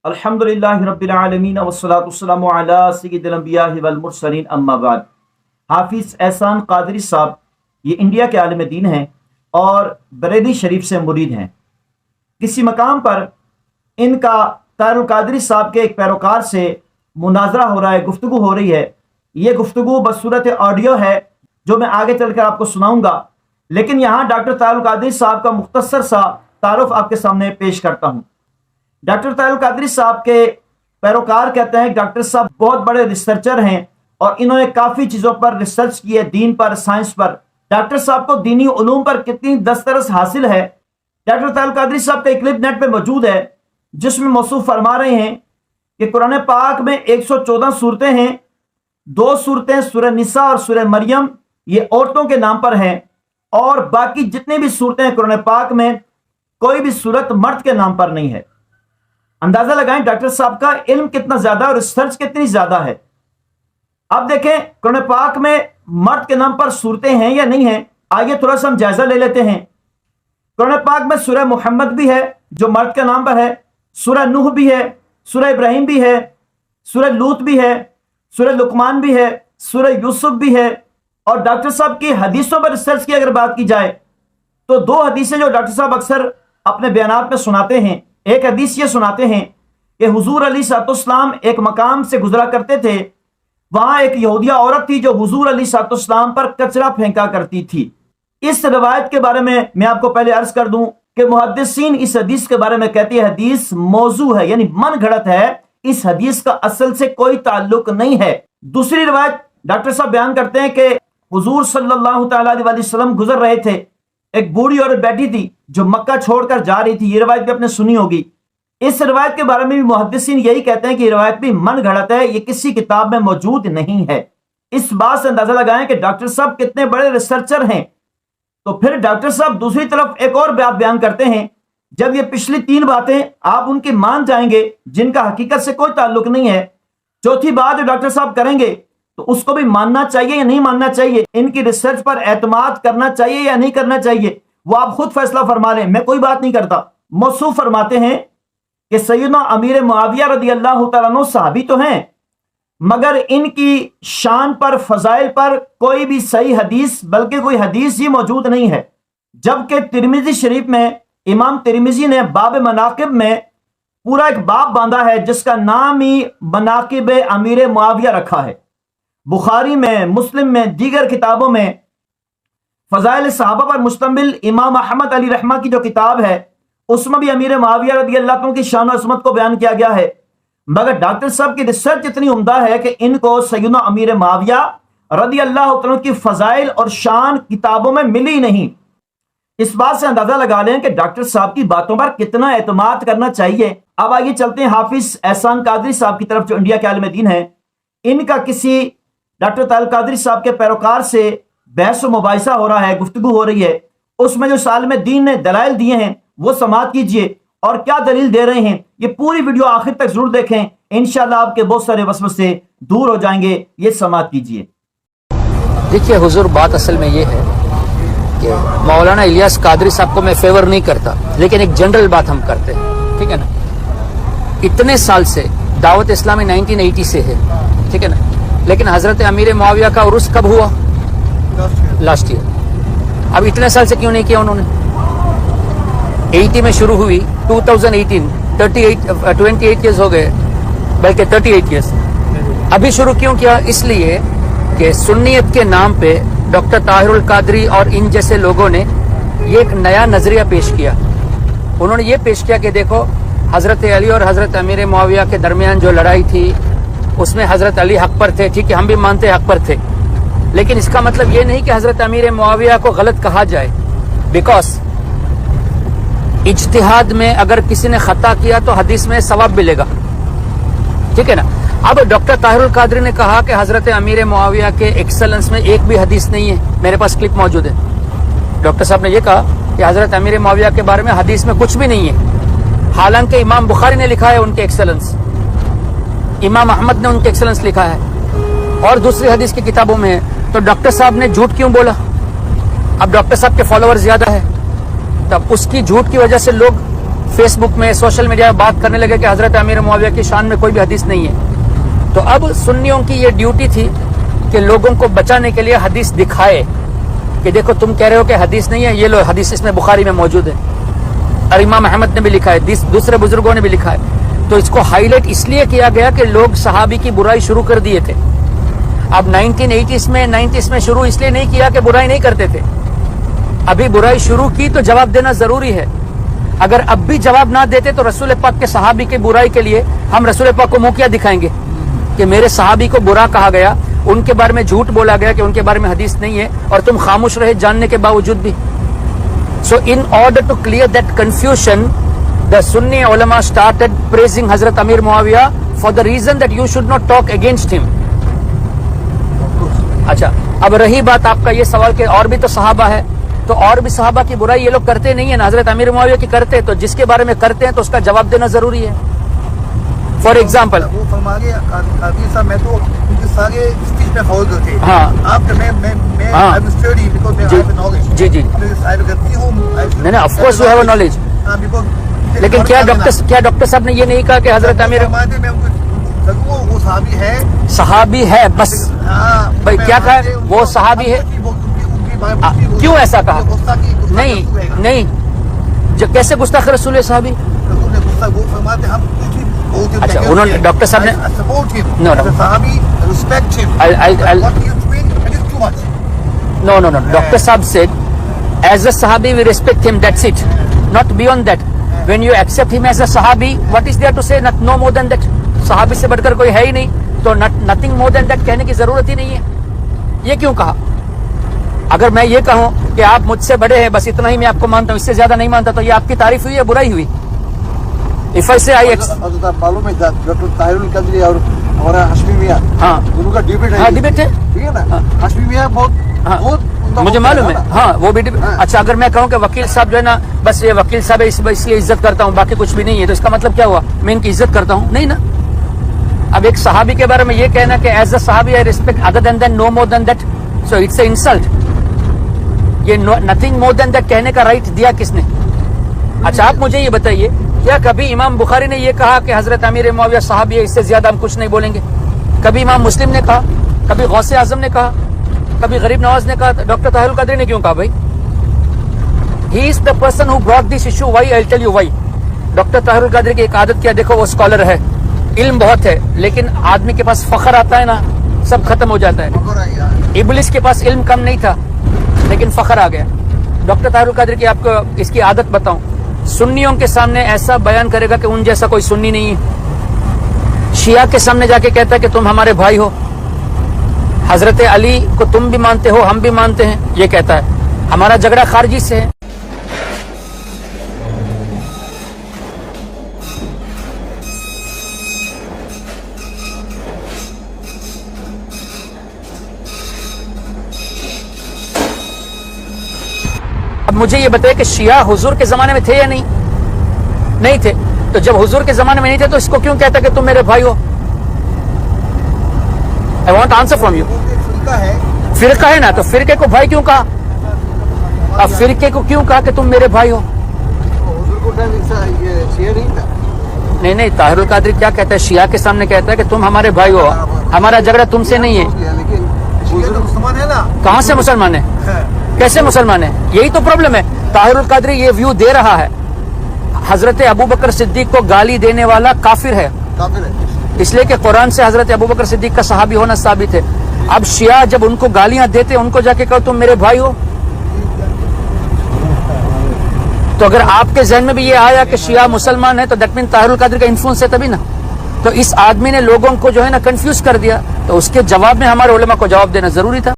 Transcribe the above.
अल्हम्दुलिल्लाहि रब्बिल आलमीन वस्सलातु वस्सलामु अला सय्यिदिल अंबिया'i वल मुरसलीन अम्मा बाद। हाफिज एहसान कादरी साहब ये इंडिया के आलिम दीन हैं और बरेली शरीफ से मुरीद हैं। किसी मकाम पर इनका तारुल कादरी साहब के एक पैरोकार से मुनाजरा हो रहा है, गुफ्तगू हो रही है। ये गुफ्तगू बसूरत ऑडियो है जो मैं आगे चलकर आपको सुनाऊंगा, लेकिन यहाँ डॉक्टर तारुल कादरी साहब का मुख्तसर सा तारुफ आपके सामने पेश करता हूँ। डॉक्टर तारुल कादरी साहब के पैरोकार कहते हैं डॉक्टर साहब बहुत बड़े रिसर्चर हैं और इन्होंने काफ़ी चीज़ों पर रिसर्च की है, दीन पर, साइंस पर। डॉक्टर साहब को दीनी उलूम पर कितनी दस्तरस हासिल है। डॉक्टर तारुल कादरी साहब का एक क्लिप नेट पे मौजूद है जिसमें मौसूफ फरमा रहे हैं कि कुरान पाक में 114 सूरतें हैं। 2 सूरतें सूरह निसा और सूरह मरियम ये औरतों के नाम पर हैं और बाकी जितनी भी सूरतें हैं कुरान पाक में कोई भी सूरत मर्द के नाम पर नहीं है। अंदाजा लगाएं डॉक्टर साहब का इल्म कितना ज्यादा और रिसर्च कितनी ज्यादा है। अब देखें कुरान पाक में मर्द के नाम पर सूरतें हैं या नहीं हैं, आइए थोड़ा सा हम जायजा ले लेते हैं। कुरान पाक में सूरह मोहम्मद भी है जो मर्द के नाम पर है, सूरह नूह भी है, सूरह इब्राहिम भी है, सूरह लूत भी है, सूरह लुकमान भी है, सूरह यूसुफ भी है। और डॉक्टर साहब की हदीसों पर रिसर्च की अगर बात की जाए तो 2 हदीसें जो डॉक्टर साहब अक्सर अपने बयानात में सुनाते हैं। एक हदीस ये सुनाते हैं कि हुजूर अलैहिस्सलाम एक मकाम से गुजरा करते थे, वहां एक यहूदिया औरत थी जो हुजूर अलैहिस्सलाम पर कचरा फेंका करती थी। इस रवायत के बारे में मैं आपको पहले अर्ज कर दूं कि मुहद्दिसीन इस हदीस के बारे में कहते हैं हदीस मौजू है, यानी मन घड़त है। इस हदीस का असल से कोई ताल्लुक नहीं है। दूसरी रवायत डॉक्टर साहब बयान करते हैं कि हुजूर सल्लल्लाहु तआला अलैहि वसल्लम गुजर रहे थे, एक बूढ़ी औरत बैठी थी जो मक्का छोड़कर जा रही थी। ये रवायत भी आपने सुनी होगी। इस रवायत के बारे में भी मुहद्दिसीन यही कहते हैं कि रवायत भी मन घड़त है, ये किसी किताब में मौजूद नहीं है। इस बात से अंदाजा लगाएं कि डॉक्टर साहब कितने बड़े रिसर्चर हैं। तो फिर डॉक्टर साहब दूसरी तरफ एक और बात बयान करते हैं। जब ये पिछली 3 बातें आप उनकी मान जाएंगे जिनका हकीकत से कोई ताल्लुक नहीं है, चौथी बात जो डॉक्टर साहब करेंगे तो उसको भी मानना चाहिए या नहीं मानना चाहिए, इनकी रिसर्च पर एतमाद करना चाहिए या नहीं करना चाहिए, वो आप खुद फैसला फरमा लें, मैं कोई बात नहीं करता। मौसूफ फरमाते हैं कि सैयदना अमीर मुआविया रदी अल्लाह तआला अन्हु सहाबी तो हैं, मगर इनकी शान पर, फजाइल पर कोई भी सही हदीस, बल्कि कोई हदीस ही मौजूद नहीं है। जबकि तिरमिजी शरीफ में इमाम तिरमिजी ने बाब मनाकिब में पूरा एक बाब बांधा है जिसका नाम ही मनाकिब अमीर मुआविया रखा है। बुखारी में, मुस्लिम में, दीगर किताबों में फजाइल सहाबा पर मुश्तमिल इमाम अहमद अली रहमा की जो किताब है उसमें भी अमीर मुआविया रदी अल्लाह तआला की शान और अज़मत को बयान किया गया है। मगर डॉक्टर साहब की रिसर्च इतनी उम्दा है कि इनको सैयदना अमीर मुआविया रदी अल्लाह तआला की फजाइल और शान किताबों में मिली नहीं। इस बात से अंदाजा लगा लें कि डॉक्टर साहब की बातों पर कितना एतमाद करना चाहिए। अब आइए चलते हैं हाफिज एहसान कादरी साहब की तरफ जो इंडिया के आलिम दीन है। इनका किसी डॉक्टर तारुल कादरी साहब के पैरोकार से बहस व मुबाहिसा हो रहा है, गुफ्तगू हो रही है। उसमें जो आलिम दीन ने दलाइल दिए हैं वो समाअत कीजिए और क्या दलील दे रहे हैं ये पूरी वीडियो आखिर तक जरूर देखें। इंशाअल्लाह आपके बहुत सारे वसवसे दूर हो जाएंगे। ये समाअत कीजिए। देखिए हुजूर, बात असल में ये है कि मौलाना इलियास कादरी साहब को मैं फेवर नहीं करता, लेकिन एक जनरल बात हम करते हैं, ठीक है ना। इतने साल से दावत इस्लामी 1980 से है, ठीक है ना, लेकिन हजरत अमीर मुआविया का उर्स कब हुआ? Last year. अब इतने साल से क्यों नहीं किया उन्होंने? 80 में शुरू हुई, 2018 28 ईयर्स हो गए, बल्कि 38 ईयर्स। अभी शुरू क्यों किया? इसलिए कि सुन्नियत के नाम पे डॉक्टर ताहिरुल कादरी और इन जैसे लोगों ने ये एक नया नजरिया पेश किया। उन्होंने ये पेश किया कि देखो हजरत अली और हजरत अमीर मुआविया के दरमियान जो लड़ाई थी उसमें हजरत अली हक पर थे, ठीक है, हम भी मानते हक पर थे, लेकिन इसका मतलब ये नहीं कि हजरत अमीर मुआविया को गलत कहा जाए। बिकॉज इज्तिहाद में अगर किसी ने खता किया तो हदीस में सवाब मिलेगा, ठीक है ना। अब डॉक्टर ताहिरुल कादरी ने कहा कि हजरत अमीर मुआविया के एक्सेलेंस में एक भी हदीस नहीं है। मेरे पास क्लिप मौजूद है। डॉक्टर साहब ने यह कहा कि हजरत अमीर मुआविया के बारे में हदीस में कुछ भी नहीं है, हालांकि इमाम बुखारी ने लिखा है उनके एक्सेलेंस, इमाम अहमद ने उनके एक्सेलेंस लिखा है और दूसरी हदीस की किताबों में है। तो डॉक्टर साहब ने झूठ क्यों बोला? अब डॉक्टर साहब के फॉलोअर्स ज्यादा है, तब उसकी झूठ की वजह से लोग फेस बुक में, सोशल मीडिया में बात करने लगे कि हजरत अमीर मुआविया की शान में कोई भी हदीस नहीं है। तो अब सुन्नियों की ये ड्यूटी थी कि लोगों को बचाने के लिए हदीस दिखाए कि देखो तुम कह रहे हो कि हदीस नहीं है, ये लो हदीस इसमें बुखारी में मौजूद है, और इमाम अहमद ने भी लिखा है, दूसरे बुजुर्गों ने भी लिखा है। तो इसको हाईलाइट इसलिए किया गया कि लोग सहाबी की बुराई शुरू कर दिए थे। अब 1980s में 90s में शुरू इसलिए नहीं किया कि बुराई नहीं करते थे, अभी बुराई शुरू की तो जवाब देना जरूरी है। अगर अब भी जवाब ना देते तो रसूल पाक के सहाबी की बुराई के लिए हम रसूल पाक को मुंह क्या दिखाएंगे कि मेरे सहाबी को बुरा कहा गया, उनके बारे में झूठ बोला गया कि उनके बारे में हदीस नहीं है, और तुम खामोश रहे जानने के बावजूद भी। So in order to clear that confusion, the Sunni ulama started praising Hazrat Amir Muawiyah for the reason that you should not talk against him. अच्छा, अब रही बात आपका ये सवाल कि और भी तो सहाबा है, तो और भी सहाबा की बुराई ये लोग करते नहीं है ना, हजरत अमीर मुआविया की करते, तो जिसके बारे में करते हैं तो उसका जवाब देना जरूरी है। फॉर एग्जाम्पल वो फरमा के कादिर साहब मैं तो उनके सारे स्पीच में फॉलो करते। हाँ। आप मैं हाँ। आई एम स्टडी बिकॉज़ मैं जी। Have knowledge. जी जी। आई करती हूं। नहीं नहीं, of course you have knowledge. हां, बिकॉज़ लेकिन क्या डॉक्टर साहब ने ये नहीं कहा कि हजरत अमीर मैं उनको वो सहाबी है, सहाबी है बस? हाँ, भाई क्या कहा है? वो सहाबी है। क्यों ऐसा कहा? नहीं नहीं, जो कैसे गुस्ताख रसूल है सहाबी? वो फरमाते हम अच्छा, उन्होंने डॉक्टर साहब ने सपोर्ट हिम, No, no. सहाबी respect him, I'll- what he is doing it is too much. No. Dr. Saab said, as a Sahabi, we respect him. That's it. Not beyond that. When you accept him as a Sahabi, what is there to say? No more than that. Sahabi से बढ़कर कोई है ही नहीं, तो nothing more than that कहने की जरूरत ही नहीं है। ये क्यों कहा? अगर मैं ये कहूँ कि आप मुझसे बड़े हैं, बस इतना ही मैं आपको मानता हूँ, इससे ज्यादा नहीं मानता, तो ये आपकी तारीफ हुई या बुराई हुई? If I say मालूम है डॉक्टर ताहिरुल कदरी और हमारा हाशमी मियां, हाँ। दोनों का डिबेट है। हाँ, डिबेट है। ठीक है ना? हाँ। हाशमी मियां बहुत मुझे मालूम है, हाँ वो भी हाँ। अच्छा, अगर मैं कहूँ कि वकील साहब जो है ना, बस ये वकील साहब है इसलिए इज्जत करता हूँ, बाकी कुछ भी नहीं है, तो इसका मतलब क्या हुआ? मैं इनकी इज्जत करता हूँ? नहीं ना। अब एक सहाबी के बारे में ये कहना कि एज अ सहाबी I respect, other than that, no more than that, so it's a insult. ये नथिंग मोर देन दैट कहने का राइट दिया किसने? अच्छा, आप मुझे ये बताइए, क्या कभी इमाम बुखारी ने ये कहा कि हजरत अमीर मुआविया सहाबी है, इससे ज्यादा हम कुछ नहीं बोलेंगे? कभी इमाम मुस्लिम ने कहा? कभी गौसे आजम ने कहा? कभी गरीब नवाज ने कहा? डॉक्टर ताहिरुल कदरी ने क्यों कहा भाई? He is the person who brought this issue. Why? I tell you why. Doctor Tahirul Qadri की एक आदत क्या, देखो वो स्कॉलर है, इल्म बहुत है, लेकिन आदमी के पास फखर आता है ना, सब खत्म हो जाता है। इब्लिस के पास इल्म कम नहीं था, लेकिन फखर आ गया। डॉक्टर ताहिरुल कदरी की आपको इसकी आदत बताऊं, सुन्नियों के सामने ऐसा बयान करेगा कि उन जैसा कोई सुन्नी नहीं है। शिया के सामने जाके कहता है कि तुम हमारे भाई हो, हजरत अली को तुम भी मानते हो, हम भी मानते हैं, ये कहता है। हमारा झगड़ा खारजी से है। अब मुझे ये बताइए कि शिया हुजूर के जमाने में थे या नहीं? नहीं थे। तो जब हुजूर के जमाने में नहीं थे तो इसको क्यों कहता कि तुम मेरे भाई हो? I want answer from you. फिरका है ना, तो फिरके को भाई क्यों कहा? अब फिरके को क्यों कहा कि तुम मेरे भाई हो? नहीं नहीं, ताहिरुल कदरी क्या कहता है? शिया के सामने कहता है कि तुम हमारे भाई हो, हमारा झगड़ा तुमसे नहीं है। मुसलमान है ना? कहाँ से मुसलमान है? कैसे मुसलमान है? यही तो प्रॉब्लम है। ताहिरुल कदरी ये व्यू दे रहा है, हजरत अबू बकर सिद्दीक को गाली देने वाला काफिर है, इसलिए कि कुरान से हजरत अबू बकर सिद्दीक का सहाबी होना साबित है। अब शिया जब उनको गालियां देते, उनको जाके कहो तुम मेरे भाई हो, तो अगर आपके जहन में भी ये आया कि शिया मुसलमान है, तो दैट मीन ताहिरुल कदरी का इन्फ्लुएंस है तभी ना। तो इस आदमी ने लोगों को जो है ना कंफ्यूज कर दिया, तो उसके जवाब में हमारे उलेमा को जवाब देना जरूरी था।